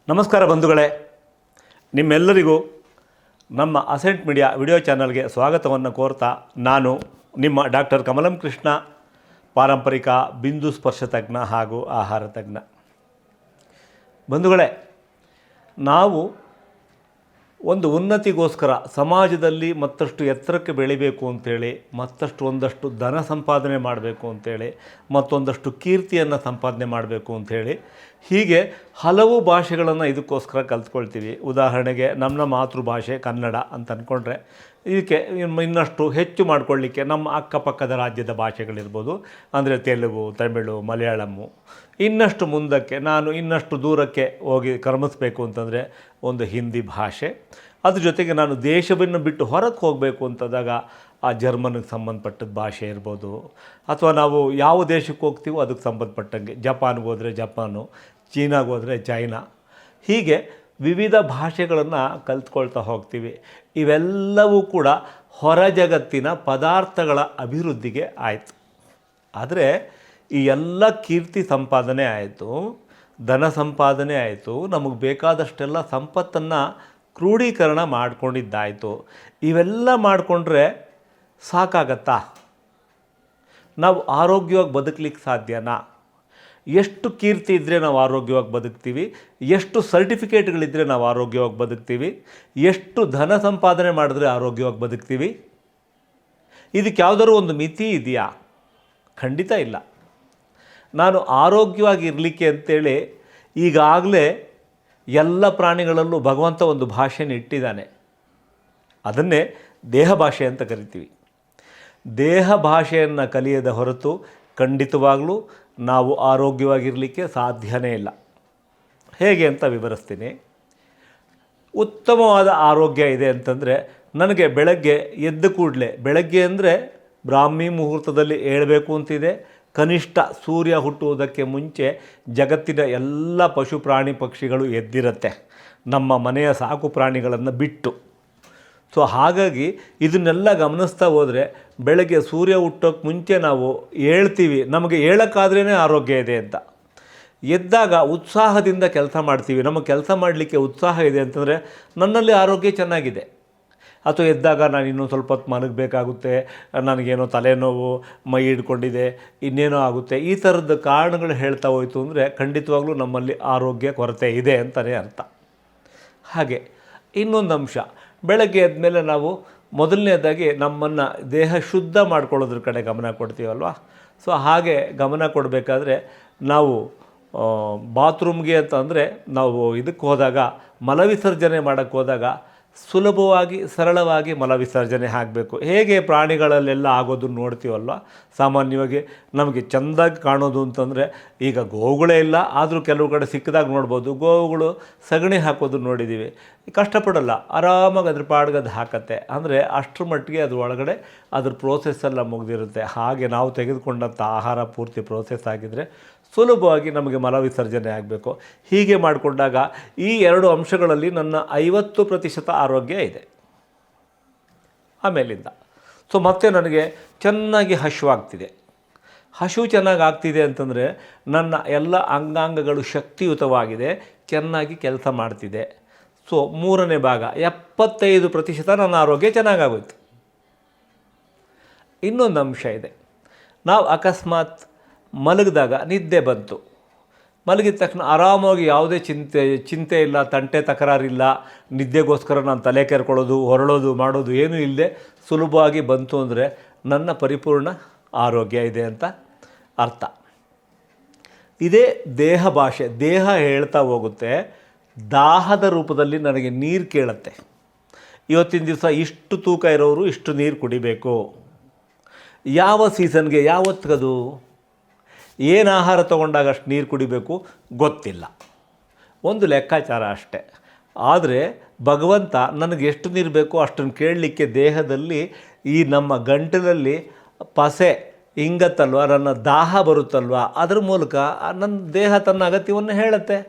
ನಮಸ್ಕಾರ ಬಂಧುಗಳೇ, ನಿಮ್ಮೆಲ್ಲರಿಗೂ ನಮ್ಮ ಅಸೆಂಟ್ ಮೀಡಿಯಾ ವಿಡಿಯೋ ಚಾನಲ್ಗೆ ಸ್ವಾಗತವನ್ನು ಕೋರ್ತಾ ನಾನು ನಿಮ್ಮ ಡಾಕ್ಟರ್ ಕಮಲಂ ಕೃಷ್ಣ, ಪಾರಂಪರಿಕ ಬಿಂದು ಸ್ಪರ್ಶ ತಜ್ಞ ಹಾಗೂ ಆಹಾರ ತಜ್ಞ. ಬಂಧುಗಳೇ, ನಾವು ಒಂದು ಉನ್ನತಿಗೋಸ್ಕರ ಸಮಾಜದಲ್ಲಿ ಮತ್ತಷ್ಟು ಎತ್ತರಕ್ಕೆ ಬೆಳಿಬೇಕು ಅಂಥೇಳಿ, ಒಂದಷ್ಟು ಧನ ಸಂಪಾದನೆ ಮಾಡಬೇಕು ಅಂಥೇಳಿ, ಮತ್ತೊಂದಷ್ಟು ಕೀರ್ತಿಯನ್ನು ಸಂಪಾದನೆ ಮಾಡಬೇಕು ಅಂಥೇಳಿ, ಹೀಗೆ ಹಲವು ಭಾಷೆಗಳನ್ನು ಇದಕ್ಕೋಸ್ಕರ ಕಲ್ತ್ಕೊಳ್ತೀವಿ. ಉದಾಹರಣೆಗೆ ನಮ್ಮ ಮಾತೃಭಾಷೆ ಕನ್ನಡ ಅಂತ ಅಂದ್ಕೊಂಡ್ರೆ, ಇದಕ್ಕೆ ಇನ್ನಷ್ಟು ಹೆಚ್ಚು ಮಾಡಿಕೊಳ್ಳಿಕ್ಕೆ ನಮ್ಮ ಅಕ್ಕಪಕ್ಕದ ರಾಜ್ಯದ ಭಾಷೆಗಳಿರ್ಬೋದು, ಅಂದರೆ ತೆಲುಗು, ತಮಿಳು, ಮಲಯಾಳಮ್ಮು. ಇನ್ನಷ್ಟು ಮುಂದಕ್ಕೆ ನಾನು ಇನ್ನಷ್ಟು ದೂರಕ್ಕೆ ಹೋಗಿ ಕರ್ಮಿಸ್ಬೇಕು ಅಂತಂದರೆ ಒಂದು ಹಿಂದಿ ಭಾಷೆ. ಅದ್ರ ಜೊತೆಗೆ ನಾನು ದೇಶವನ್ನು ಬಿಟ್ಟು ಹೊರಗೆ ಹೋಗಬೇಕು ಅಂತಂದಾಗ ಆ ಜರ್ಮನ್ಗೆ ಸಂಬಂಧಪಟ್ಟದ ಭಾಷೆ ಇರ್ಬೋದು, ಅಥವಾ ನಾವು ಯಾವ ದೇಶಕ್ಕೆ ಹೋಗ್ತೀವೋ ಅದಕ್ಕೆ ಸಂಬಂಧಪಟ್ಟಂಗೆ, ಜಪಾನ್ಗೆ ಹೋದರೆ ಜಪಾನು, ಚೀನಾಗೆ ಹೋದರೆ ಚೈನಾ, ಹೀಗೆ ವಿವಿಧ ಭಾಷೆಗಳನ್ನು ಕಲ್ತ್ಕೊಳ್ತಾ ಹೋಗ್ತೀವಿ. ಇವೆಲ್ಲವೂ ಕೂಡ ಹೊರ ಜಗತ್ತಿನ ಪದಾರ್ಥಗಳ ಅಭಿವೃದ್ಧಿಗೆ ಆಯಿತು. ಆದರೆ ಈ ಎಲ್ಲ ಕೀರ್ತಿ ಸಂಪಾದನೆ ಆಯಿತು, ಧನ ಸಂಪಾದನೆ ಆಯಿತು, ನಮಗೆ ಬೇಕಾದಷ್ಟೆಲ್ಲ ಸಂಪತ್ತನ್ನು ಕ್ರೋಢೀಕರಣ ಮಾಡ್ಕೊಂಡಿದ್ದಾಯಿತು. ಇವೆಲ್ಲ ಮಾಡಿಕೊಂಡ್ರೆ ಸಾಕಾಗತ್ತಾ? ನಾವು ಆರೋಗ್ಯವಾಗಿ ಬದುಕಲಿಕ್ಕೆ ಸಾಧ್ಯನಾ? ಎಷ್ಟು ಕೀರ್ತಿ ಇದ್ದರೆ ನಾವು ಆರೋಗ್ಯವಾಗಿ ಬದುಕ್ತೀವಿ? ಎಷ್ಟು ಸರ್ಟಿಫಿಕೇಟ್ಗಳಿದ್ದರೆ ನಾವು ಆರೋಗ್ಯವಾಗಿ ಬದುಕ್ತೀವಿ? ಎಷ್ಟು ಧನ ಸಂಪಾದನೆ ಮಾಡಿದ್ರೆ ಆರೋಗ್ಯವಾಗಿ ಬದುಕ್ತೀವಿ? ಇದಕ್ಕೆ ಯಾವುದಾದ್ರೂ ಒಂದು ಮಿತಿ ಇದೆಯಾ? ಖಂಡಿತ ಇಲ್ಲ. ನಾನು ಆರೋಗ್ಯವಾಗಿ ಇರಲಿಕ್ಕೆ ಅಂತೇಳಿ ಈಗಾಗಲೇ ಎಲ್ಲ ಪ್ರಾಣಿಗಳಲ್ಲೂ ಭಗವಂತ ಒಂದು ಭಾಷೆನ ಇಟ್ಟಿದ್ದಾನೆ. ಅದನ್ನೇ ದೇಹ ಭಾಷೆ ಅಂತ ಕರಿತೀವಿ. ದೇಹ ಭಾಷೆಯನ್ನು ಕಲಿಯದ ಹೊರತು ಖಂಡಿತವಾಗಲೂ ನಾವು ಆರೋಗ್ಯವಾಗಿರಲಿಕ್ಕೆ ಸಾಧ್ಯನೇ ಇಲ್ಲ. ಹೇಗೆ ಅಂತ ವಿವರಿಸ್ತೀನಿ. ಉತ್ತಮವಾದ ಆರೋಗ್ಯ ಇದೆ ಅಂತಂದರೆ, ನನಗೆ ಬೆಳಗ್ಗೆ ಎದ್ದ ಕೂಡಲೇ, ಬೆಳಗ್ಗೆ ಅಂದರೆ ಬ್ರಾಹ್ಮಿ ಮುಹೂರ್ತದಲ್ಲಿ ಏಳಬೇಕು ಅಂತಿದೆ. ಕನಿಷ್ಠ ಸೂರ್ಯ ಹುಟ್ಟುವುದಕ್ಕೆ ಮುಂಚೆ ಜಗತ್ತಿನ ಎಲ್ಲ ಪಶು ಪ್ರಾಣಿ ಪಕ್ಷಿಗಳು ಎದ್ದಿರುತ್ತೆ, ನಮ್ಮ ಮನೆಯ ಸಾಕು ಪ್ರಾಣಿಗಳನ್ನು ಬಿಟ್ಟು. ಸೊ ಹಾಗಾಗಿ ಇದನ್ನೆಲ್ಲ ಗಮನಿಸ್ತಾ ಹೋದರೆ ಬೆಳಗ್ಗೆ ಸೂರ್ಯ ಹುಟ್ಟೋಕ್ಕೆ ಮುಂಚೆ ನಾವು ಹೇಳ್ತೀವಿ, ನಮಗೆ ಹೇಳೋಕ್ಕಾದ್ರೇ ಆರೋಗ್ಯ ಇದೆ ಅಂತ. ಎದ್ದಾಗ ಉತ್ಸಾಹದಿಂದ ಕೆಲಸ ಮಾಡ್ತೀವಿ, ನಮಗೆ ಕೆಲಸ ಮಾಡಲಿಕ್ಕೆ ಉತ್ಸಾಹ ಇದೆ ಅಂತಂದರೆ ನನ್ನಲ್ಲಿ ಆರೋಗ್ಯ ಚೆನ್ನಾಗಿದೆ. ಅಥವಾ ಎದ್ದಾಗ ನಾನು ಇನ್ನೊಂದು ಸ್ವಲ್ಪ ಹೊತ್ತು ಮಲಗಬೇಕಾಗುತ್ತೆ, ನನಗೇನೋ ತಲೆನೋವು, ಮೈ ಹಿಡ್ಕೊಂಡಿದೆ, ಇನ್ನೇನೋ ಆಗುತ್ತೆ, ಈ ಥರದ ಕಾರಣಗಳು ಹೇಳ್ತಾ ಹೋಯಿತು ಅಂದರೆ ಖಂಡಿತವಾಗ್ಲೂ ನಮ್ಮಲ್ಲಿ ಆರೋಗ್ಯ ಕೊರತೆ ಇದೆ ಅಂತಲೇ ಅರ್ಥ. ಹಾಗೆ ಇನ್ನೊಂದು ಅಂಶ, ಬೆಳಗ್ಗೆ ಎದ್ಮೇಲೆ ನಾವು ಮೊದಲನೇದಾಗಿ ನಮ್ಮನ್ನು ದೇಹ ಶುದ್ಧ ಮಾಡ್ಕೊಳ್ಳೋದ್ರ ಕಡೆ ಗಮನ ಕೊಡ್ತೀವಲ್ವ. ಸೊ ಹಾಗೆ ಗಮನ ಕೊಡಬೇಕಾದ್ರೆ ನಾವು ಬಾತ್ರೂಮ್ಗೆ ಅಂತಂದರೆ ನಾವು ಇದಕ್ಕೆ ಹೋದಾಗ, ಮಲವಿಸರ್ಜನೆ ಮಾಡೋಕ್ಕೆ ಹೋದಾಗ ಸುಲಭವಾಗಿ ಸರಳವಾಗಿ ಮಲವಿಸರ್ಜನೆ ಆಗಬೇಕು. ಹೇಗೆ ಪ್ರಾಣಿಗಳಲ್ಲೆಲ್ಲ ಆಗೋದನ್ನು ನೋಡ್ತೀವಲ್ವ, ಸಾಮಾನ್ಯವಾಗಿ ನಮಗೆ ಚೆಂದಾಗಿ ಕಾಣೋದು ಅಂತಂದರೆ, ಈಗ ಗೋವುಗಳೇ ಇಲ್ಲ, ಆದರೂ ಕೆಲವು ಕಡೆ ಸಿಕ್ಕಿದಾಗ ನೋಡ್ಬೋದು, ಗೋವುಗಳು ಸಗಣಿ ಹಾಕೋದು ನೋಡಿದ್ದೀವಿ. ಕಷ್ಟಪಡಲ್ಲ, ಆರಾಮಾಗಿ ಅದ್ರ ಪಾಡ್ಗೆ ಅದು ಹಾಕತ್ತೆ. ಅಂದರೆ ಅಷ್ಟರ ಮಟ್ಟಿಗೆ ಅದು ಒಳಗಡೆ ಅದ್ರ ಪ್ರೋಸೆಸ್ಸೆಲ್ಲ ಮುಗಿದಿರುತ್ತೆ. ಹಾಗೆ ನಾವು ತೆಗೆದುಕೊಂಡಂಥ ಆಹಾರ ಪೂರ್ತಿ ಪ್ರೋಸೆಸ್ ಆಗಿದ್ದರೆ ಸುಲಭವಾಗಿ ನಮಗೆ ಮಲವಿಸರ್ಜನೆ ಆಗಬೇಕು. ಹೀಗೆ ಮಾಡಿಕೊಂಡಾಗ ಈ ಎರಡು ಅಂಶಗಳಲ್ಲಿ ನನ್ನ 50% ಆರೋಗ್ಯ ಇದೆ. ಆಮೇಲಿಂದ ಮತ್ತೆ ನನಗೆ ಚೆನ್ನಾಗಿ ಹಸಿವಾಗ್ತಿದೆ. ಹಸಿವು ಚೆನ್ನಾಗಿ ಆಗ್ತಿದೆ ಅಂತಂದರೆ ನನ್ನ ಎಲ್ಲ ಅಂಗಾಂಗಗಳು ಶಕ್ತಿಯುತವಾಗಿದೆ, ಚೆನ್ನಾಗಿ ಕೆಲಸ ಮಾಡ್ತಿದೆ. ಸೊ ಮೂರನೇ ಭಾಗ 75% ನನ್ನ ಆರೋಗ್ಯ ಚೆನ್ನಾಗಾಗೋಯ್ತು. ಇನ್ನೊಂದು ಅಂಶ ಇದೆ. ನಾವು ಅಕಸ್ಮಾತ್ ಮಲಗಿದಾಗ ನಿದ್ದೆ ಬಂತು, ಮಲಗಿದ ತಕ್ಷಣ ಆರಾಮಾಗಿ ಯಾವುದೇ ಚಿಂತೆ ಇಲ್ಲ, ತಂಟೆ ತಕರಾರಿಲ್ಲ, ನಿದ್ದೆಗೋಸ್ಕರ ನಾನು ತಲೆ ಕೆರ್ಕೊಳ್ಳೋದು, ಹೊರಳೋದು, ಮಾಡೋದು ಏನೂ ಇಲ್ಲದೆ ಸುಲಭವಾಗಿ ಬಂತು ಅಂದರೆ ನನ್ನ ಪರಿಪೂರ್ಣ ಆರೋಗ್ಯ ಇದೆ ಅಂತ ಅರ್ಥ. ಇದೇ ದೇಹ ಭಾಷೆ. ದೇಹ ಹೇಳ್ತಾ ಹೋಗುತ್ತೆ, ದಾಹದ ರೂಪದಲ್ಲಿ ನನಗೆ ನೀರು ಕೇಳುತ್ತೆ. ಇವತ್ತಿನ ದಿವಸ ಇಷ್ಟು ತೂಕ ಇರೋರು ಇಷ್ಟು ನೀರು ಕುಡಿಬೇಕು. ಯಾವ ಸೀಸನ್ಗೆ ಯಾವತ್ತಿಗದು, ಏನು ಆಹಾರ ತೊಗೊಂಡಾಗ ಅಷ್ಟು ನೀರು ಕುಡಿಬೇಕು ಗೊತ್ತಿಲ್ಲ, ಒಂದು ಲೆಕ್ಕಾಚಾರ ಅಷ್ಟೆ. ಆದರೆ ಭಗವಂತ ನನಗೆ ಎಷ್ಟು ನೀರು ಬೇಕೋ ಅಷ್ಟನ್ನು ಕೇಳಲಿಕ್ಕೆ ದೇಹದಲ್ಲಿ ಈ ನಮ್ಮ ಗಂಟಲಲ್ಲಿ ಪಸೆ ಇಂಗತ್ತಲ್ವ, ನನ್ನ ದಾಹ ಬರುತ್ತಲ್ವ, ಅದರ ಮೂಲಕ ನನ್ನ ದೇಹ ತನ್ನ ಅಗತ್ಯವನ್ನು ಹೇಳುತ್ತೆ.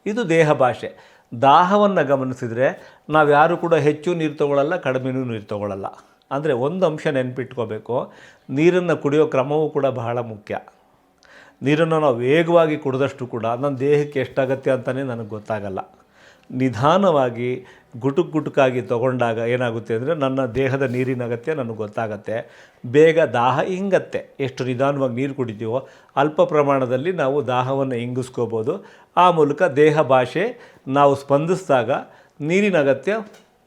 ಇದು ದೇಹ ಭಾಷೆ. ದಾಹವನ್ನು ಗಮನಿಸಿದರೆ ನಾವು ಯಾರೂ ಕೂಡ ಹೆಚ್ಚು ನೀರು ತೊಗೊಳ್ಳಲ್ಲ, ಕಡಿಮೆನೂ ನೀರು ತೊಗೊಳ್ಳಲ್ಲ. ಅಂದರೆ ಒಂದು ಅಂಶ ನೆನಪಿಟ್ಕೋಬೇಕು, ನೀರನ್ನು ಕುಡಿಯೋ ಕ್ರಮವೂ ಕೂಡ ಬಹಳ ಮುಖ್ಯ. ನೀರನ್ನು ನಾವು ವೇಗವಾಗಿ ಕುಡಿದಷ್ಟು ಕೂಡ ನನ್ನ ದೇಹಕ್ಕೆ ಎಷ್ಟು ಅಗತ್ಯ ಅಂತಲೇ ನನಗೆ ಗೊತ್ತಾಗಲ್ಲ. ನಿಧಾನವಾಗಿ ಗುಟುಕಾಗಿ ತೊಗೊಂಡಾಗ ಏನಾಗುತ್ತೆ ಅಂದರೆ ನನ್ನ ದೇಹದ ನೀರಿನ ಅಗತ್ಯ ನನಗೆ ಗೊತ್ತಾಗತ್ತೆ. ಬೇಗ ದಾಹ ಇಂಗತ್ತೆ. ಎಷ್ಟು ನಿಧಾನವಾಗಿ ನೀರು ಕುಡಿತೀವೋ ಅಲ್ಪ ಪ್ರಮಾಣದಲ್ಲಿ ನಾವು ದಾಹವನ್ನು ಇಂಗಿಸ್ಕೋಬೋದು. ಆ ಮೂಲಕ ದೇಹ ಭಾಷೆ ನಾವು ಸ್ಪಂದಿಸಿದಾಗ ನೀರಿನ ಅಗತ್ಯ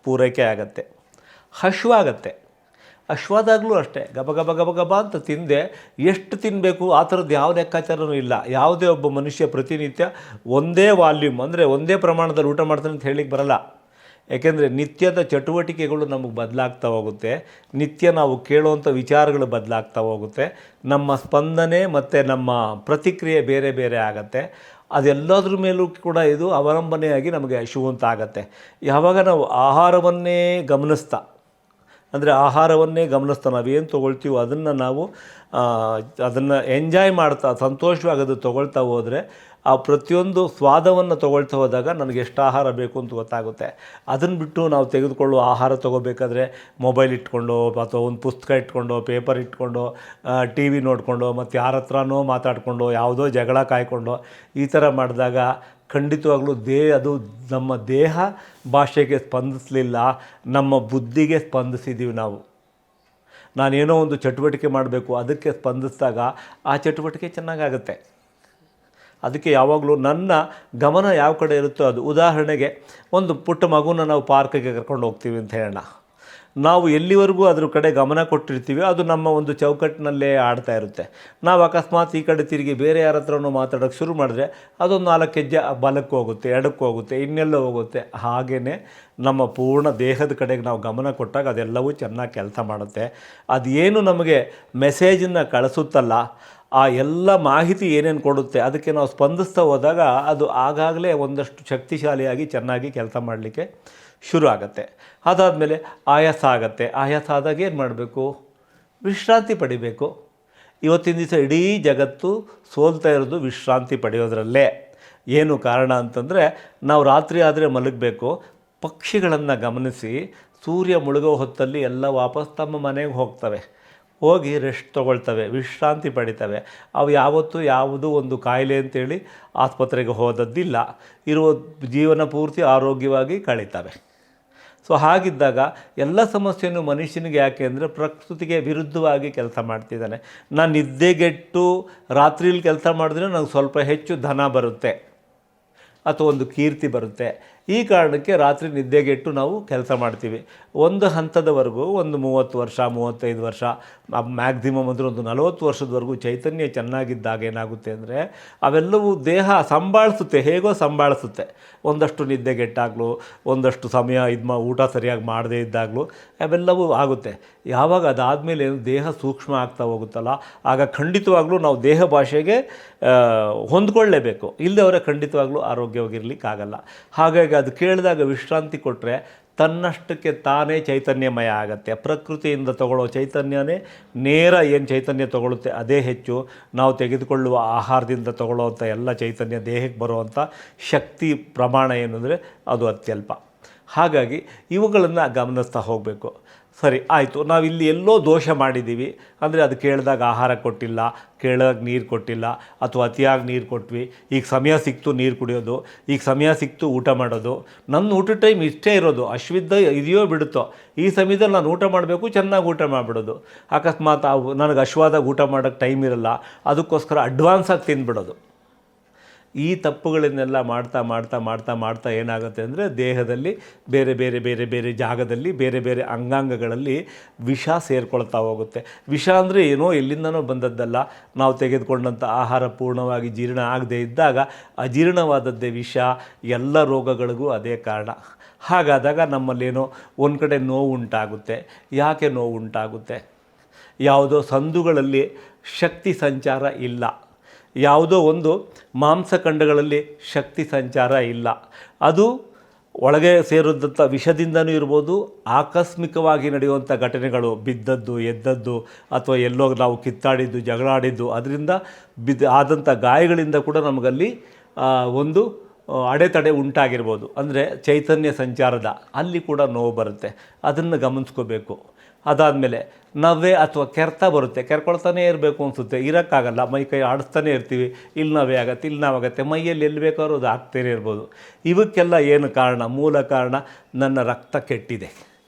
ಪೂರೈಕೆ ಆಗತ್ತೆ. ಹಶ್ವಾಗತ್ತೆ. ಹಶ್ವಾದಾಗಲೂ ಅಷ್ಟೇ ಗಬ ಗಬ ಗಬ ಗಬ ಅಂತ ತಿಂದೆ, ಎಷ್ಟು ತಿನ್ನಬೇಕು ಆ ಥರದ್ದು ಯಾವ ಲೆಕ್ಕಾಚಾರವೂ ಇಲ್ಲ. ಯಾವುದೇ ಒಬ್ಬ ಮನುಷ್ಯ ಪ್ರತಿನಿತ್ಯ ಒಂದೇ ವಾಲ್ಯೂಮ್ ಅಂದರೆ ಒಂದೇ ಪ್ರಮಾಣದಲ್ಲಿ ಊಟ ಮಾಡ್ತಾನೆ ಅಂತ ಹೇಳಿಕ್ಕೆ ಬರಲ್ಲ. ಏಕೆಂದರೆ ನಿತ್ಯದ ಚಟುವಟಿಕೆಗಳು ನಮಗೆ ಬದಲಾಗ್ತಾ ಹೋಗುತ್ತೆ. ನಿತ್ಯ ನಾವು ಕೇಳುವಂಥ ವಿಚಾರಗಳು ಬದಲಾಗ್ತಾ ಹೋಗುತ್ತೆ. ನಮ್ಮ ಸ್ಪಂದನೆ ಮತ್ತು ನಮ್ಮ ಪ್ರತಿಕ್ರಿಯೆ ಬೇರೆ ಬೇರೆ ಆಗತ್ತೆ. ಅದೆಲ್ಲದ್ರ ಮೇಲೂ ಕೂಡ ಇದು ಅವಲಂಬನೆಯಾಗಿ ನಮಗೆ ಹಸಿವು ಆಗತ್ತೆ. ಯಾವಾಗ ನಾವು ಆಹಾರವನ್ನೇ ಗಮನಿಸ್ತಾ ನಾವೇನು ತೊಗೊಳ್ತೀವೋ ಅದನ್ನು ನಾವು ಅದನ್ನು ಎಂಜಾಯ್ ಮಾಡ್ತಾ ಸಂತೋಷವಾಗಿ ಅದು ತೊಗೊಳ್ತಾ ಹೋದರೆ ಆ ಪ್ರತಿಯೊಂದು ಸ್ವಾದವನ್ನು ತೊಗೊಳ್ತಾ ಹೋದಾಗ ನನಗೆ ಎಷ್ಟು ಆಹಾರ ಬೇಕು ಅಂತ ಗೊತ್ತಾಗುತ್ತೆ. ಅದನ್ನು ಬಿಟ್ಟು ನಾವು ತೆಗೆದುಕೊಳ್ಳುವ ಆಹಾರ ತೊಗೋಬೇಕಾದ್ರೆ ಮೊಬೈಲ್ ಇಟ್ಕೊಂಡು ಅಥವಾ ಒಂದು ಪುಸ್ತಕ ಇಟ್ಕೊಂಡು ಪೇಪರ್ ಇಟ್ಕೊಂಡು ಟಿ ವಿ ನೋಡಿಕೊಂಡು ಮತ್ತು ಯಾರ ಹತ್ರನೋ ಮಾತಾಡಿಕೊಂಡು ಯಾವುದೋ ಜಗಳ ಕಾಯ್ಕೊಂಡು ಈ ಥರ ಮಾಡಿದಾಗ ಖಂಡಿತವಾಗ್ಲೂ ಅದು ನಮ್ಮ ದೇಹ ಭಾಷೆಗೆ ಸ್ಪಂದಿಸಲಿಲ್ಲ, ನಮ್ಮ ಬುದ್ಧಿಗೆ ಸ್ಪಂದಿಸಿದ್ದೀವಿ ನಾವು. ನಾನೇನೋ ಒಂದು ಚಟುವಟಿಕೆ ಮಾಡಬೇಕು, ಅದಕ್ಕೆ ಸ್ಪಂದಿಸಿದಾಗ ಆ ಚಟುವಟಿಕೆ ಚೆನ್ನಾಗಾಗುತ್ತೆ. ಅದಕ್ಕೆ ಯಾವಾಗಲೂ ನನ್ನ ಗಮನ ಯಾವ ಕಡೆ ಇರುತ್ತೋ ಅದು. ಉದಾಹರಣೆಗೆ ಒಂದು ಪುಟ್ಟ ಮಗುನ ನಾವು ಪಾರ್ಕಿಗೆ ಕರ್ಕೊಂಡು ಹೋಗ್ತೀವಿ ಅಂತ ಹೇಳೋಣ. ನಾವು ಎಲ್ಲಿವರೆಗೂ ಅದ್ರ ಕಡೆ ಗಮನ ಕೊಟ್ಟಿರ್ತೀವಿ ಅದು ನಮ್ಮ ಒಂದು ಚೌಕಟ್ಟಿನಲ್ಲೇ ಆಡ್ತಾ ಇರುತ್ತೆ. ನಾವು ಅಕಸ್ಮಾತ್ ಈ ಕಡೆ ತಿರುಗಿ ಬೇರೆ ಯಾರ ಹತ್ರನೂ ಮಾತಾಡೋಕ್ಕೆ ಶುರು ಮಾಡಿದ್ರೆ ಅದೊಂದು 4 ಹೆಜ್ಜೆ ಬಲಕ್ಕೆ ಹೋಗುತ್ತೆ, ಎಡಕ್ಕೆ ಹೋಗುತ್ತೆ, ಇನ್ನೆಲ್ಲೋ ಹೋಗುತ್ತೆ. ಹಾಗೆಯೇ ನಮ್ಮ ಪೂರ್ಣ ದೇಹದ ಕಡೆಗೆ ನಾವು ಗಮನ ಕೊಟ್ಟಾಗ ಅದೆಲ್ಲವೂ ಚೆನ್ನಾಗಿ ಕೆಲಸ ಮಾಡುತ್ತೆ. ಅದೇನು ನಮಗೆ ಮೆಸೇಜನ್ನು ಕಳಿಸುತ್ತಲ್ಲ, ಆ ಎಲ್ಲ ಮಾಹಿತಿ ಏನೇನು ಕೊಡುತ್ತೆ ಅದಕ್ಕೆ ನಾವು ಸ್ಪಂದಿಸ್ತಾ ಹೋದಾಗ ಅದು ಆಗಾಗಲೇ ಒಂದಷ್ಟು ಶಕ್ತಿಶಾಲಿಯಾಗಿ ಚೆನ್ನಾಗಿ ಕೆಲಸ ಮಾಡಲಿಕ್ಕೆ ಶುರು ಆಗುತ್ತೆ. ಅದಾದಮೇಲೆ ಆಯಾಸ ಆಗುತ್ತೆ. ಆಯಾಸ ಆದಾಗ ಏನು ಮಾಡಬೇಕು? ವಿಶ್ರಾಂತಿ ಪಡಿಬೇಕು. ಇವತ್ತಿನ ದಿವಸ ಇಡೀ ಜಗತ್ತು ಸೋಲ್ತಾ ಇರೋದು ವಿಶ್ರಾಂತಿ ಪಡೆಯೋದ್ರಲ್ಲೇ. ಏನು ಕಾರಣ ಅಂತಂದರೆ ನಾವು ರಾತ್ರಿ ಆದರೆ ಮಲಗಬೇಕು. ಪಕ್ಷಿಗಳನ್ನು ಗಮನಿಸಿ, ಸೂರ್ಯ ಮುಳುಗೋ ಹೊತ್ತಲ್ಲಿ ಎಲ್ಲ ವಾಪಸ್ ತಮ್ಮ ಮನೆಗೆ ಹೋಗ್ತವೆ, ಹೋಗಿ ರೆಸ್ಟ್ ತೊಗೊಳ್ತವೆ, ವಿಶ್ರಾಂತಿ ಪಡಿತವೆ. ಅವು ಯಾವತ್ತೂ ಯಾವುದೂ ಒಂದು ಕಾಯಿಲೆ ಅಂತೇಳಿ ಆಸ್ಪತ್ರೆಗೆ ಹೋದದ್ದಿಲ್ಲ. ಇರುವ ಜೀವನ ಪೂರ್ತಿ ಆರೋಗ್ಯವಾಗಿ ಕಳೀತವೆ. ಸೊ ಹಾಗಿದ್ದಾಗ ಎಲ್ಲ ಸಮಸ್ಯೆಯನ್ನು ಮನುಷ್ಯನಿಗೆ ಯಾಕೆ ಅಂದರೆ ಪ್ರಕೃತಿಗೆ ವಿರುದ್ಧವಾಗಿ ಕೆಲಸ ಮಾಡ್ತಿದ್ದಾನೆ. ನಾನು ನಿದ್ದೆಗೆಟ್ಟು ರಾತ್ರಿಯಲ್ಲಿ ಕೆಲಸ ಮಾಡಿದ್ರೆ ನನಗೆ ಸ್ವಲ್ಪ ಹೆಚ್ಚು ಧನ ಬರುತ್ತೆ ಅಥವಾ ಒಂದು ಕೀರ್ತಿ ಬರುತ್ತೆ. ಈ ಕಾರಣಕ್ಕೆ ರಾತ್ರಿ ನಿದ್ದೆಗೆಟ್ಟು ನಾವು ಕೆಲಸ ಮಾಡ್ತೀವಿ. ಒಂದು ಹಂತದವರೆಗೂ ಒಂದು 30 ವರ್ಷ 35 ವರ್ಷ ಮ್ಯಾಕ್ಸಿಮಮ್ ಅಂದರೆ ಒಂದು 40 ವರ್ಷದವರೆಗೂ ಚೈತನ್ಯ ಚೆನ್ನಾಗಿದ್ದಾಗ ಏನಾಗುತ್ತೆ ಅಂದರೆ ಅವೆಲ್ಲವೂ ದೇಹ ಸಂಭಾಳಿಸುತ್ತೆ, ಹೇಗೋ ಸಂಭಾಳಿಸುತ್ತೆ. ಒಂದಷ್ಟು ನಿದ್ದೆಗೆಟ್ಟಾಗಲೂ, ಒಂದಷ್ಟು ಸಮಯ ಊಟ ಸರಿಯಾಗಿ ಮಾಡದೇ ಇದ್ದಾಗಲೂ ಅವೆಲ್ಲವೂ ಆಗುತ್ತೆ. ಯಾವಾಗ ಅದಾದಮೇಲೆ ದೇಹ ಸೂಕ್ಷ್ಮ ಆಗ್ತಾ ಹೋಗುತ್ತಲ್ಲ, ಆಗ ಖಂಡಿತವಾಗ್ಲೂ ನಾವು ದೇಹ ಭಾಷೆಗೆ ಹೊಂದ್ಕೊಳ್ಳೇಬೇಕು. ಇಲ್ಲದವರೆ ಖಂಡಿತವಾಗ್ಲೂ ಆರೋಗ್ಯವಾಗಿರಲಿಕ್ಕಾಗಲ್ಲ. ಹಾಗಾಗಿ ಅದು ಕೇಳಿದಾಗ ವಿಶ್ರಾಂತಿ ಕೊಟ್ಟರೆ ತನ್ನಷ್ಟಕ್ಕೆ ತಾನೇ ಚೈತನ್ಯಮಯ ಆಗುತ್ತೆ. ಪ್ರಕೃತಿಯಿಂದ ತಗೊಳ್ಳೋ ಚೈತನ್ಯನೇ ನೇರ ಏನು ಚೈತನ್ಯ ತಗೊಳ್ಳುತ್ತೆ ಅದೇ ಹೆಚ್ಚು. ನಾವು ತೆಗೆದುಕೊಳ್ಳುವ ಆಹಾರದಿಂದ ತಗೊಳ್ಳುವಂಥ ಎಲ್ಲ ಚೈತನ್ಯ ದೇಹಕ್ಕೆ ಬರುವಂಥ ಶಕ್ತಿ ಪ್ರಮಾಣ ಏನಂದರೆ ಅದು ಅತ್ಯಲ್ಪ. ಹಾಗಾಗಿ ಇವುಗಳನ್ನು ಗಮನಿಸ್ತಾ ಹೋಗಬೇಕು. ಸರಿ ಆಯಿತು, ನಾವಿಲ್ಲಿ ಎಲ್ಲೋ ದೋಷ ಮಾಡಿದ್ದೀವಿ ಅಂದರೆ ಅದು ಕೇಳಿದಾಗ ಆಹಾರ ಕೊಟ್ಟಿಲ್ಲ, ಕೇಳಿದಾಗ ನೀರು ಕೊಟ್ಟಿಲ್ಲ, ಅಥವಾ ಅತಿಯಾಗಿ ನೀರು ಕೊಟ್ವಿ, ಈಗ ಸಮಯ ಸಿಕ್ತು ನೀರು ಕುಡಿಯೋದು, ಈಗ ಸಮಯ ಸಿಕ್ತು ಊಟ ಮಾಡೋದು. ನನ್ನ ಊಟದ ಟೈಮ್ ಇಷ್ಟೇ ಇರೋದು, ಅಶ್ವಿದ್ಧ ಇದೆಯೋ ಬಿಡುತ್ತೋ ಈ ಸಮಯದಲ್ಲಿ ನಾನು ಊಟ ಮಾಡಬೇಕು, ಚೆನ್ನಾಗಿ ಊಟ ಮಾಡಿಬಿಡೋದು. ಅಕಸ್ಮಾತ್ ನನಗೆ ಅಶ್ವಾದಾಗ ಊಟ ಮಾಡೋಕ್ಕೆ ಟೈಮ್ ಇರಲ್ಲ, ಅದಕ್ಕೋಸ್ಕರ ಅಡ್ವಾನ್ಸಾಗಿ ತಿಂದ್ಬಿಡೋದು. ಈ ತಪ್ಪುಗಳನ್ನೆಲ್ಲ ಮಾಡ್ತಾ ಮಾಡ್ತಾ ಮಾಡ್ತಾ ಮಾಡ್ತಾ ಏನಾಗುತ್ತೆ ಅಂದರೆ ದೇಹದಲ್ಲಿ ಬೇರೆ ಬೇರೆ ಬೇರೆ ಬೇರೆ ಜಾಗದಲ್ಲಿ ಬೇರೆ ಬೇರೆ ಅಂಗಾಂಗಗಳಲ್ಲಿ ವಿಷ ಸೇರ್ಕೊಳ್ತಾ ಹೋಗುತ್ತೆ. ವಿಷ ಅಂದರೆ ಏನೋ ಎಲ್ಲಿಂದನೋ ಬಂದದ್ದಲ್ಲ, ನಾವು ತೆಗೆದುಕೊಂಡಂಥ ಆಹಾರ ಪೂರ್ಣವಾಗಿ ಜೀರ್ಣ ಆಗದೇ ಇದ್ದಾಗ ಅಜೀರ್ಣವಾದದ್ದೇ ವಿಷ. ಎಲ್ಲ ರೋಗಗಳಿಗೂ ಅದೇ ಕಾರಣ. ಹಾಗಾದಾಗ ನಮ್ಮಲ್ಲೇನೋ ಒಂದು ಕಡೆ ನೋವು ಉಂಟಾಗುತ್ತೆ. ಯಾಕೆ ನೋವು ಉಂಟಾಗುತ್ತೆ? ಯಾವುದೋ ಸಂದುಗಳಲ್ಲಿ ಶಕ್ತಿ ಸಂಚಾರ ಇಲ್ಲ, ಯಾವುದೋ ಒಂದು ಮಾಂಸಖಂಡಗಳಲ್ಲಿ ಶಕ್ತಿ ಸಂಚಾರ ಇಲ್ಲ. ಅದು ಒಳಗೆ ಸೇರಿದಂಥ ವಿಷದಿಂದನೂ ಇರ್ಬೋದು, ಆಕಸ್ಮಿಕವಾಗಿ ನಡೆಯುವಂಥ ಘಟನೆಗಳು, ಬಿದ್ದದ್ದು ಎದ್ದದ್ದು ಅಥವಾ ಎಲ್ಲೋ ನಾವು ಕಿತ್ತಾಡಿದ್ದು ಜಗಳಾಡಿದ್ದು ಅದರಿಂದ ಆದಂಥ ಗಾಯಗಳಿಂದ ಕೂಡ ನಮಗಲ್ಲಿ ಒಂದು ಅಡೆತಡೆ ಉಂಟಾಗಿರ್ಬೋದು. ಅಂದರೆ ಚೈತನ್ಯ ಸಂಚಾರದ ಅಲ್ಲಿ ಕೂಡ ನೋವು ಬರುತ್ತೆ. ಅದನ್ನು ಗಮನಿಸ್ಕೋಬೇಕು. ಅದಾದಮೇಲೆ ನವ್ವೆ ಅಥವಾ ಕೆರೆತ ಬರುತ್ತೆ, ಕೆರ್ಕೊಳ್ತಾನೇ ಇರಬೇಕು ಅನಿಸುತ್ತೆ, ಇರೋಕ್ಕಾಗಲ್ಲ, ಮೈ ಕೈ ಆಡಿಸ್ತಾನೆ ಇರ್ತೀವಿ, ಇಲ್ಲಿ ನವ್ವೆ ಆಗುತ್ತೆ, ಇಲ್ಲಿ ನೋವಾಗುತ್ತೆ, ಮೈಯಲ್ಲಿ ಎಲ್ಲಿ ಬೇಕಾದ್ರೂ ಅದು ಆಗ್ತಾನೇ ಇರ್ಬೋದು. ಇವಕ್ಕೆಲ್ಲ ಏನು ಕಾರಣ? ಮೂಲ ಕಾರಣ ನನ್ನ ರಕ್ತ ಕೆಟ್ಟಿದೆ,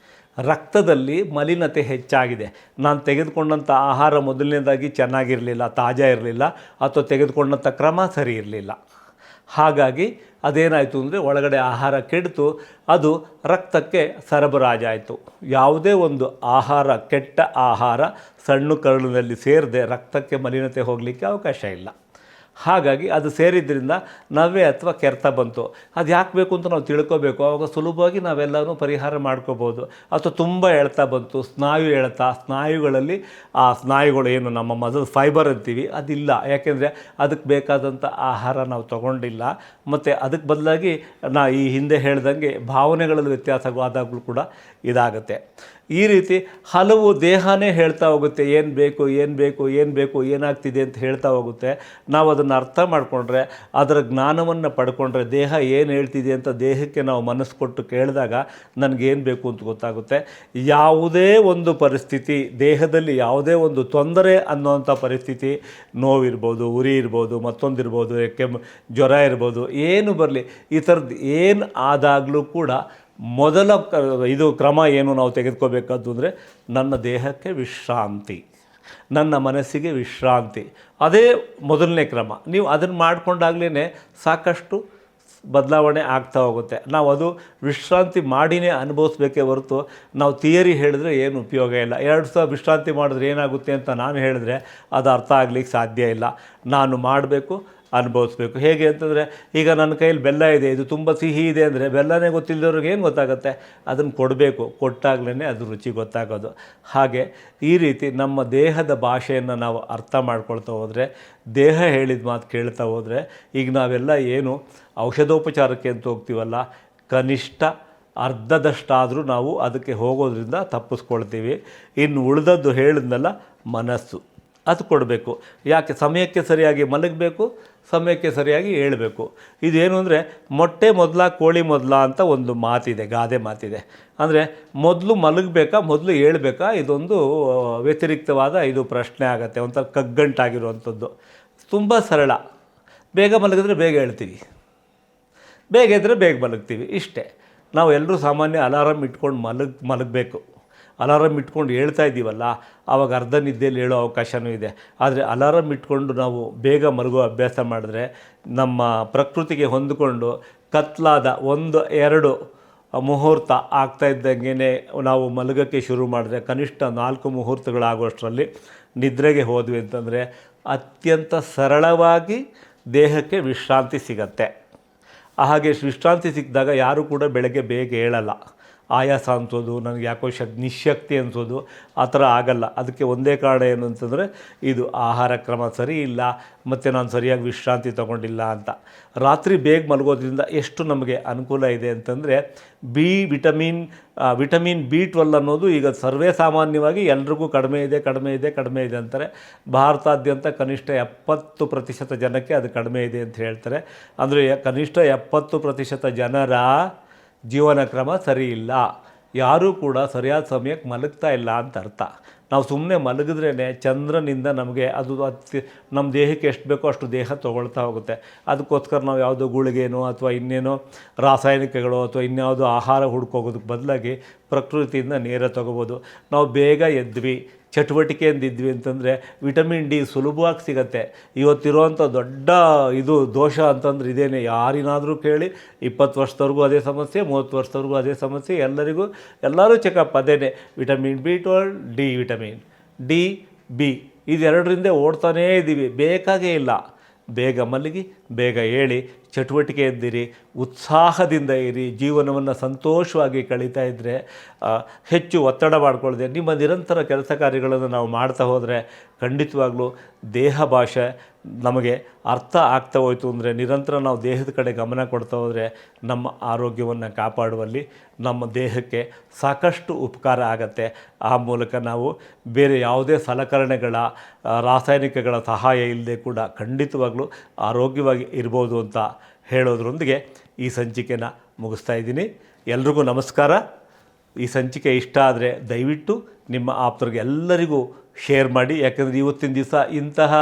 ರಕ್ತದಲ್ಲಿ ಮಲಿನತೆ ಹೆಚ್ಚಾಗಿದೆ. ನಾನು ತೆಗೆದುಕೊಂಡಂಥ ಆಹಾರ ಮೊದಲನೇದಾಗಿ ಚೆನ್ನಾಗಿರಲಿಲ್ಲ, ತಾಜಾ ಇರಲಿಲ್ಲ, ಅಥವಾ ತೆಗೆದುಕೊಂಡಂಥ ಕ್ರಮ ಸರಿ ಇರಲಿಲ್ಲ. ಹಾಗಾಗಿ ಅದೇನಾಯಿತು ಅಂದರೆ ಒಳಗಡೆ ಆಹಾರ ಕೆಡಿತು, ಅದು ರಕ್ತಕ್ಕೆ ಸರಬರಾಜಾಯಿತು. ಯಾವುದೇ ಒಂದು ಆಹಾರ, ಕೆಟ್ಟ ಆಹಾರ ಸಣ್ಣ ಕರುಳಿನಲ್ಲಿ ಸೇರದೆ ರಕ್ತಕ್ಕೆ ಮಲಿನತೆ ಹೋಗಲಿಕ್ಕೆ ಅವಕಾಶ ಇಲ್ಲ. ಹಾಗಾಗಿ ಅದು ಸೇರಿದ್ದರಿಂದ ನವ್ವೆ ಅಥವಾ ಕೆರೆತ ಬಂತು. ಅದು ಯಾಕೆ ಬೇಕು ಅಂತ ನಾವು ತಿಳ್ಕೋಬೇಕು. ಆವಾಗ ಸುಲಭವಾಗಿ ನಾವೆಲ್ಲನೂ ಪರಿಹಾರ ಮಾಡ್ಕೋಬೋದು. ಅಥವಾ ತುಂಬ ಎಳ್ತಾ ಬಂತು, ಸ್ನಾಯು ಎಳ್ತ, ಸ್ನಾಯುಗಳಲ್ಲಿ ಆ ಸ್ನಾಯುಗಳು ಏನು ನಮ್ಮ ಮಸಲ್ ಫೈಬರ್ ಅಂತೀವಿ ಅದಿಲ್ಲ, ಯಾಕೆಂದರೆ ಅದಕ್ಕೆ ಬೇಕಾದಂಥ ಆಹಾರ ನಾವು ತೊಗೊಂಡಿಲ್ಲ. ಮತ್ತು ಅದಕ್ಕೆ ಬದಲಾಗಿ ಈ ಹಿಂದೆ ಹೇಳ್ದಂಗೆ ಭಾವನೆಗಳಲ್ಲಿ ವ್ಯತ್ಯಾಸವಾದಾಗಲೂ ಕೂಡ ಇದಾಗುತ್ತೆ. ಈ ರೀತಿ ಹಲವು ದೇಹನೇ ಹೇಳ್ತಾ ಹೋಗುತ್ತೆ, ಏನು ಬೇಕು ಏನು ಬೇಕು ಏನು ಬೇಕು, ಏನಾಗ್ತಿದೆ ಅಂತ ಹೇಳ್ತಾ ಹೋಗುತ್ತೆ. ನಾವು ಅದನ್ನು ಅರ್ಥ ಮಾಡಿಕೊಂಡ್ರೆ, ಅದರ ಜ್ಞಾನವನ್ನು ಪಡ್ಕೊಂಡ್ರೆ, ದೇಹ ಏನು ಹೇಳ್ತಿದೆ ಅಂತ ದೇಹಕ್ಕೆ ನಾವು ಮನಸ್ಸು ಕೊಟ್ಟು ಕೇಳಿದಾಗ ನನಗೇನು ಬೇಕು ಅಂತ ಗೊತ್ತಾಗುತ್ತೆ. ಯಾವುದೇ ಒಂದು ಪರಿಸ್ಥಿತಿ, ದೇಹದಲ್ಲಿ ಯಾವುದೇ ಒಂದು ತೊಂದರೆ ಅನ್ನೋವಂಥ ಪರಿಸ್ಥಿತಿ, ನೋವಿರ್ಬೋದು, ಉರಿ ಇರ್ಬೋದು, ಮತ್ತೊಂದಿರ್ಬೋದು, ಜ್ವರ ಇರ್ಬೋದು, ಏನು ಬರಲಿ, ಈ ಥರದ್ದು ಏನು ಆದಾಗಲೂ ಕೂಡ ಮೊದಲ ಇದು ಕ್ರಮ ಏನು ನಾವು ತೆಗೆದುಕೋಬೇಕಾದ್ದು ಅಂದರೆ ನನ್ನ ದೇಹಕ್ಕೆ ವಿಶ್ರಾಂತಿ, ನನ್ನ ಮನಸ್ಸಿಗೆ ವಿಶ್ರಾಂತಿ, ಅದೇ ಮೊದಲನೇ ಕ್ರಮ. ನೀವು ಅದನ್ನು ಮಾಡಿಕೊಂಡಾಗಲೇ ಸಾಕಷ್ಟು ಬದಲಾವಣೆ ಆಗ್ತಾ ಹೋಗುತ್ತೆ. ನಾವು ಅದು ವಿಶ್ರಾಂತಿ ಮಾಡಿನೇ ಅನುಭವಿಸ್ಬೇಕೇ ಹೊರತು ನಾವು ಥಿಯರಿ ಹೇಳಿದ್ರೆ ಏನು ಉಪಯೋಗ ಇಲ್ಲ. 2 ಸಲ ವಿಶ್ರಾಂತಿ ಮಾಡಿದ್ರೆ ಏನಾಗುತ್ತೆ ಅಂತ ನಾನು ಹೇಳಿದ್ರೆ ಅದು ಅರ್ಥ ಆಗಲಿಕ್ಕೆ ಸಾಧ್ಯ ಇಲ್ಲ. ನಾನು ಮಾಡಬೇಕು, ಅನುಭವಿಸ್ಬೇಕು. ಹೇಗೆ ಅಂತಂದರೆ, ಈಗ ನನ್ನ ಕೈಯಲ್ಲಿ ಬೆಲ್ಲ ಇದೆ, ಇದು ತುಂಬ ಸಿಹಿ ಇದೆ ಅಂದರೆ ಬೆಲ್ಲನೇ ಗೊತ್ತಿಲ್ಲದವ್ರಿಗೆ ಏನು ಗೊತ್ತಾಗುತ್ತೆ? ಅದನ್ನು ಕೊಡಬೇಕು, ಕೊಟ್ಟಾಗಲೇ ಅದು ರುಚಿ ಗೊತ್ತಾಗೋದು. ಹಾಗೆ ಈ ರೀತಿ ನಮ್ಮ ದೇಹದ ಭಾಷೆಯನ್ನು ನಾವು ಅರ್ಥ ಮಾಡ್ಕೊಳ್ತಾ ಹೋದರೆ, ದೇಹ ಹೇಳಿದ ಮಾತು ಕೇಳ್ತಾ ಹೋದರೆ, ಈಗ ನಾವೆಲ್ಲ ಏನು ಔಷಧೋಪಚಾರಕ್ಕೆ ಅಂತ ಹೋಗ್ತೀವಲ್ಲ, ಕನಿಷ್ಠ ಅರ್ಧದಷ್ಟಾದರೂ ನಾವು ಅದಕ್ಕೆ ಹೋಗೋದ್ರಿಂದ ತಪ್ಪಿಸ್ಕೊಳ್ತೀವಿ. ಇನ್ನು ಉಳಿದದ್ದು ಹೇಳಿದ್ನಲ್ಲ, ಮನಸ್ಸು, ಅದು ಕೊಡಬೇಕು. ಯಾಕೆ? ಸಮಯಕ್ಕೆ ಸರಿಯಾಗಿ ಮಲಗಬೇಕು, ಸಮಯಕ್ಕೆ ಸರಿಯಾಗಿ ಏಳಬೇಕು. ಇದೇನು ಅಂದರೆ ಮೊಟ್ಟೆ ಮೊದಲ ಕೋಳಿ ಮೊದಲ ಅಂತ ಒಂದು ಮಾತಿದೆ, ಗಾದೆ ಮಾತಿದೆ. ಅಂದರೆ ಮೊದಲು ಮಲಗಬೇಕಾ, ಮೊದಲು ಏಳಬೇಕಾ? ಇದೊಂದು ವ್ಯತಿರಿಕ್ತವಾದ ಇದು ಪ್ರಶ್ನೆ ಆಗುತ್ತೆ, ಒಂಥರ ಕಗ್ಗಂಟಾಗಿರುವಂಥದ್ದು. ತುಂಬ ಸರಳ. ಬೇಗ ಮಲಗಿದ್ರೆ ಬೇಗ ಹೇಳ್ತೀವಿ, ಬೇಗ ಇದ್ದರೆ ಬೇಗ ಮಲಗ್ತೀವಿ, ಇಷ್ಟೇ. ನಾವು ಎಲ್ಲರೂ ಸಾಮಾನ್ಯ ಅಲಾರಾಮ್ ಇಟ್ಕೊಂಡು ಮಲಗಬೇಕು. ಅಲಾರಾಮ್ ಇಟ್ಕೊಂಡು ಹೇಳ್ತಾ ಇದ್ದೀವಲ್ಲ, ಆವಾಗ ಅರ್ಧ ನಿದ್ದೆಯಲ್ಲಿ ಹೇಳೋ ಅವಕಾಶವೂ ಇದೆ. ಆದರೆ ಅಲಾರಾಮ್ ಇಟ್ಕೊಂಡು ನಾವು ಬೇಗ ಮಲಗೋ ಅಭ್ಯಾಸ ಮಾಡಿದ್ರೆ, ನಮ್ಮ ಪ್ರಕೃತಿಗೆ ಹೊಂದಿಕೊಂಡು ಕತ್ಲಾದ 1-2 ಮುಹೂರ್ತ ಆಗ್ತಾ ಇದ್ದಂಗೆ ನಾವು ಮಲಗೋಕ್ಕೆ ಶುರು ಮಾಡಿದ್ರೆ, ಕನಿಷ್ಠ 4 ಮುಹೂರ್ತಗಳಾಗುವಷ್ಟರಲ್ಲಿ ನಿದ್ರೆಗೆ ಹೋದ್ವಿ ಅಂತಂದರೆ ಅತ್ಯಂತ ಸರಳವಾಗಿ ದೇಹಕ್ಕೆ ವಿಶ್ರಾಂತಿ ಸಿಗತ್ತೆ. ಹಾಗೆ ವಿಶ್ರಾಂತಿ ಸಿಕ್ಕಿದಾಗ ಯಾರೂ ಕೂಡ ಬೆಳಗ್ಗೆ ಬೇಗ ಹೇಳಲ್ಲ. ಆಯಾಸ ಅನ್ಸೋದು, ನನಗೆ ಯಾಕೋ ನಿಶ್ಶಕ್ತಿ ಅನಿಸೋದು, ಆ ಥರ ಆಗಲ್ಲ. ಅದಕ್ಕೆ ಒಂದೇ ಕಾರಣ ಏನು ಅಂತಂದರೆ, ಇದು ಆಹಾರ ಕ್ರಮ ಸರಿ ಇಲ್ಲ, ಮತ್ತು ನಾನು ಸರಿಯಾಗಿ ವಿಶ್ರಾಂತಿ ತೊಗೊಂಡಿಲ್ಲ ಅಂತ. ರಾತ್ರಿ ಬೇಗ ಮಲಗೋದ್ರಿಂದ ಎಷ್ಟು ನಮಗೆ ಅನುಕೂಲ ಇದೆ ಅಂತಂದರೆ, ವಿಟಮಿನ್ B12 ಅನ್ನೋದು ಈಗ ಸರ್ವೇ ಸಾಮಾನ್ಯವಾಗಿ ಎಲ್ರಿಗೂ ಕಡಿಮೆ ಇದೆ ಅಂತಾರೆ. ಭಾರತಾದ್ಯಂತ ಕನಿಷ್ಠ 70% ಜನಕ್ಕೆ ಅದು ಕಡಿಮೆ ಇದೆ ಅಂತ ಹೇಳ್ತಾರೆ. ಅಂದರೆ ಕನಿಷ್ಠ 70% ಜನರ ಜೀವನ ಕ್ರಮ ಸರಿ ಇಲ್ಲ. ಯಾರೂ ಕೂಡ ಸರಿಯಾದ ಸಮಯಕ್ಕೆ ಮಲಗ್ತಾ ಇಲ್ಲ ಅಂತ ಅರ್ಥ. ನಾವು ಸುಮ್ಮನೆ ಮಲಗಿದ್ರೇ ಚಂದ್ರನಿಂದ ನಮಗೆ ಅದು ನಮ್ಮ ದೇಹಕ್ಕೆ ಎಷ್ಟು ಬೇಕೋ ಅಷ್ಟು ದೇಹ ತೊಗೊಳ್ತಾ ಹೋಗುತ್ತೆ. ಅದಕ್ಕೋಸ್ಕರ ನಾವು ಯಾವುದೋ ಗುಳಿಗೆನೋ ಅಥವಾ ಇನ್ನೇನೋ ರಾಸಾಯನಿಕಗಳು ಅಥವಾ ಇನ್ಯಾವುದೋ ಆಹಾರ ಹುಡ್ಕೋಗೋದಕ್ಕೆ ಬದಲಾಗಿ ಪ್ರಕೃತಿಯಿಂದ ನೇರ ತೊಗೋಬೋದು. ನಾವು ಬೇಗ ಎದ್ವಿ, ಚಟುವಟಿಕೆಯಿಂದಿದ್ವಿ ಅಂತಂದರೆ ವಿಟಮಿನ್ ಡಿ ಸುಲಭವಾಗಿ ಸಿಗುತ್ತೆ. ಇವತ್ತಿರುವಂಥ ದೊಡ್ಡ ಇದು ದೋಷ ಅಂತಂದ್ರೆ ಇದೇನೆ. ಯಾರಿನಾದರೂ ಕೇಳಿ 20 ವರ್ಷದವರೆಗೂ ಅದೇ ಸಮಸ್ಯೆ, 30 ವರ್ಷದವರೆಗೂ ಅದೇ ಸಮಸ್ಯೆ, ಎಲ್ಲರೂ ಚೆಕಪ್ ಅದೇನೆ. Vitamin B12, D vitamin, B ಇದೆರಡರಿಂದ ಓಡ್ತಾನೇ ಇದ್ದೀವಿ. ಬೇಕಾಗೇ ಇಲ್ಲ. ಬೇಗ ಮಲಗಿ, ಬೇಗ ಏಳಿ, ಚಟುವಟಿಕೆ ಎದ್ದಿರಿ, ಉತ್ಸಾಹದಿಂದ ಇರಿ, ಜೀವನವನ್ನು ಸಂತೋಷವಾಗಿ ಕಳೀತಾ ಇದ್ದರೆ, ಹೆಚ್ಚು ಒತ್ತಡ ಮಾಡಿಕೊಳ್ಳದೆ ನಿಮ್ಮ ನಿರಂತರ ಕೆಲಸ ಕಾರ್ಯಗಳನ್ನು ನಾವು ಮಾಡ್ತಾ ಹೋದರೆ ಖಂಡಿತವಾಗ್ಲೂ ದೇಹ ಭಾಷೆ ನಮಗೆ ಅರ್ಥ ಆಗ್ತಾ ಹೋಯಿತು ಅಂದರೆ, ನಿರಂತರ ನಾವು ದೇಹದ ಕಡೆ ಗಮನ ಕೊಡ್ತಾ ಹೋದರೆ ನಮ್ಮ ಆರೋಗ್ಯವನ್ನು ಕಾಪಾಡುವಲ್ಲಿ ನಮ್ಮ ದೇಹಕ್ಕೆ ಸಾಕಷ್ಟು ಉಪಕಾರ ಆಗತ್ತೆ. ಆ ಮೂಲಕ ನಾವು ಬೇರೆ ಯಾವುದೇ ಸಲಕರಣೆಗಳ ರಾಸಾಯನಿಕಗಳ ಸಹಾಯ ಇಲ್ಲದೆ ಕೂಡ ಖಂಡಿತವಾಗ್ಲೂ ಆರೋಗ್ಯವಾಗಿ ಇರ್ಬೋದು ಅಂತ ಹೇಳೋದ್ರೊಂದಿಗೆ ಈ ಸಂಚಿಕೆನ ಮುಗಿಸ್ತಾ ಇದ್ದೀನಿ. ಎಲ್ರಿಗೂ ನಮಸ್ಕಾರ. ಈ ಸಂಚಿಕೆ ಇಷ್ಟ ಆದರೆ ದಯವಿಟ್ಟು ನಿಮ್ಮ ಆಪ್ತರಿಗೆ ಎಲ್ಲರಿಗೂ ಶೇರ್ ಮಾಡಿ. ಯಾಕೆಂದರೆ ಇವತ್ತಿನ ದಿವಸ ಇಂತಹ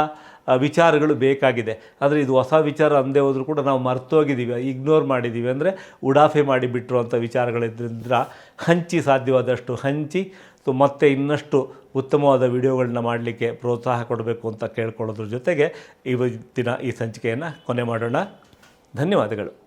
ವಿಚಾರಗಳು ಬೇಕಾಗಿದೆ. ಆದರೆ ಇದು ಹೊಸ ವಿಚಾರ ಅಂದೇ ಹೋದರೂ ಕೂಡ ನಾವು ಮರ್ತೋಗಿದ್ದೀವಿ, ಇಗ್ನೋರ್ ಮಾಡಿದ್ದೀವಿ, ಅಂದರೆ ಉಡಾಫೆ ಮಾಡಿಬಿಟ್ಟಿರುವಂಥ ವಿಚಾರಗಳಿದ್ದರಿಂದ ಹಂಚಿ, ಸಾಧ್ಯವಾದಷ್ಟು ಹಂಚಿ. ಸೊ ಮತ್ತೆ ಇನ್ನಷ್ಟು ಉತ್ತಮವಾದ ವಿಡಿಯೋಗಳನ್ನ ಮಾಡಲಿಕ್ಕೆ ಪ್ರೋತ್ಸಾಹ ಕೊಡಬೇಕು ಅಂತ ಕೇಳ್ಕೊಳ್ಳೋದ್ರ ಜೊತೆಗೆ ಇವತ್ತಿನ ಈ ಸಂಚಿಕೆಯನ್ನು ಕೊನೆ ಮಾಡೋಣ. ಧನ್ಯವಾದಗಳು.